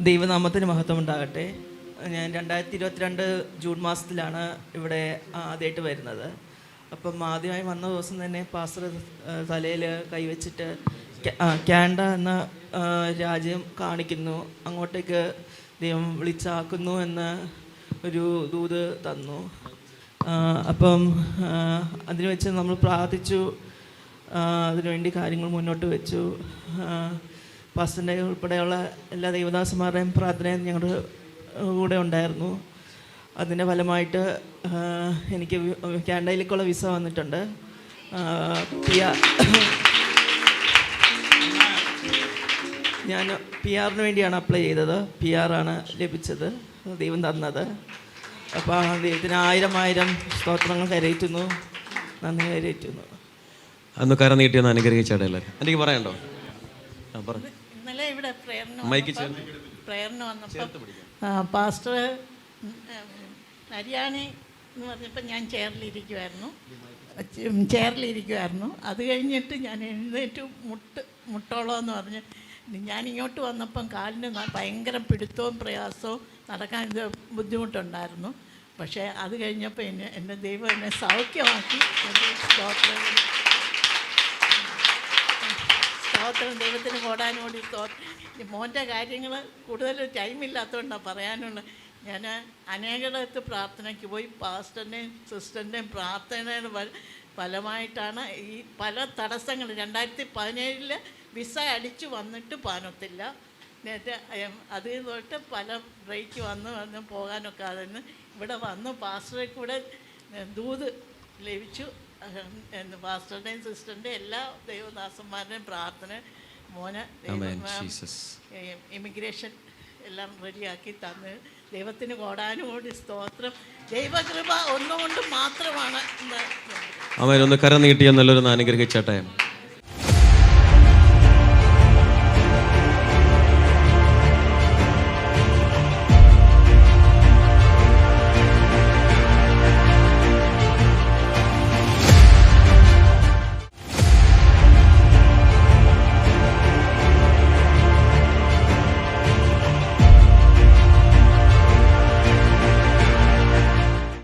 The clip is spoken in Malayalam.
ദൈവനാമത്തിന് മഹത്വം ഉണ്ടാകട്ടെ. ഞാൻ 2022 ജൂൺ മാസത്തിലാണ് ഇവിടെ ആദ്യമായിട്ട് വരുന്നത്. അപ്പം ആദ്യമായി വന്ന ദിവസം തന്നെ പാസ്റ്റർ തലയിൽ കൈവച്ചിട്ട് കാനഡ എന്ന രാജ്യം കാണിക്കുന്നു, അങ്ങോട്ടേക്ക് ദൈവം വിളിച്ചാക്കുന്നു എന്ന് ഒരു ദൂത് തന്നു. അപ്പം അതിന് വെച്ച് നമ്മൾ പ്രാർത്ഥിച്ചു, അതിനുവേണ്ടി കാര്യങ്ങൾ മുന്നോട്ട് വെച്ചു. പാസ്റ്ററിൻ്റെ ഉൾപ്പെടെയുള്ള എല്ലാ ദൈവദാസന്മാരുടെയും പ്രാർത്ഥനയും ഞങ്ങളുടെ കൂടെ ഉണ്ടായിരുന്നു. അതിൻ്റെ ഫലമായിട്ട് എനിക്ക് കാനഡയിലേക്കുള്ള വിസ വന്നിട്ടുണ്ട്. ഞാൻ PR വേണ്ടിയാണ് അപ്ലൈ ചെയ്തത്. PR ആണ് ലഭിച്ചത്, ദൈവം തന്നത്. അപ്പോൾ ദൈവത്തിന് 1000 സ്തോത്രങ്ങൾ കരയറ്റുന്നു, നന്ദി കരയറ്റുന്നു. അന്ന് കര നീട്ടിയൊന്ന് അനുഗ്രഹിച്ചാടേ എല്ലാവരും. എനിക്ക് പറയണ്ടോ? ഇന്നലെ ഇവിടെ പ്രേയറിന് വന്നപ്പോൾ പാസ്റ്റർ ഹരിയാണി എന്ന് പറഞ്ഞപ്പോൾ ഞാൻ ചെയറിലിരിക്കുമായിരുന്നു. അത് കഴിഞ്ഞിട്ട് ഞാൻ എഴുന്നേറ്റ് മുട്ടോളം എന്ന് പറഞ്ഞ് ഞാൻ ഇങ്ങോട്ട് വന്നപ്പം കാലിന് ഭയങ്കര പിടുത്തവും പ്രയാസവും നടക്കാൻ ബുദ്ധിമുട്ടുണ്ടായിരുന്നു. പക്ഷേ അത് കഴിഞ്ഞപ്പോൾ എൻ്റെ ദൈവം എന്നെ സൗഖ്യമാക്കി. സ്തോത്രം ദൈവത്തിന് കോടാനോടി മോൻ്റെ കാര്യങ്ങൾ കൂടുതൽ ടൈമില്ലാത്തതുകൊണ്ടാണ് പറയാനുള്ള. ഞാൻ അനേകടത്ത് പ്രാർത്ഥനയ്ക്ക് പോയി. പാസ്റ്ററിൻ്റെയും സിസ്റ്ററിൻ്റെയും പ്രാർത്ഥനയുടെ ഫലമായിട്ടാണ് ഈ പല തടസ്സങ്ങൾ. 2017 വിസ അടിച്ചു വന്നിട്ട് പാനത്തില്ല. അത് തൊട്ട് പല ബ്രേക്ക് വന്ന് പോകാനൊക്കെ അതിന് ഇവിടെ വന്നു പാസ്റ്ററെ കൂടെ ദൂത് ലഭിച്ചു. പാസ്റ്ററുടെയും സിസ്റ്ററിൻ്റെയും എല്ലാ ദൈവദാസന്മാരുടെയും പ്രാർത്ഥന മോനെ ഇമിഗ്രേഷൻ എല്ലാം റെഡിയാക്കി തന്ന് ദൈവത്തിന് കോടാനുകൂടി സ്തോത്രം. ദൈവകൃപ ഒന്നുകൊണ്ട് മാത്രമാണ്. അവൻ ഒന്ന് കര നീട്ടിയ നല്ലൊരു അനുഗ്രഹിച്ചട്ടെ.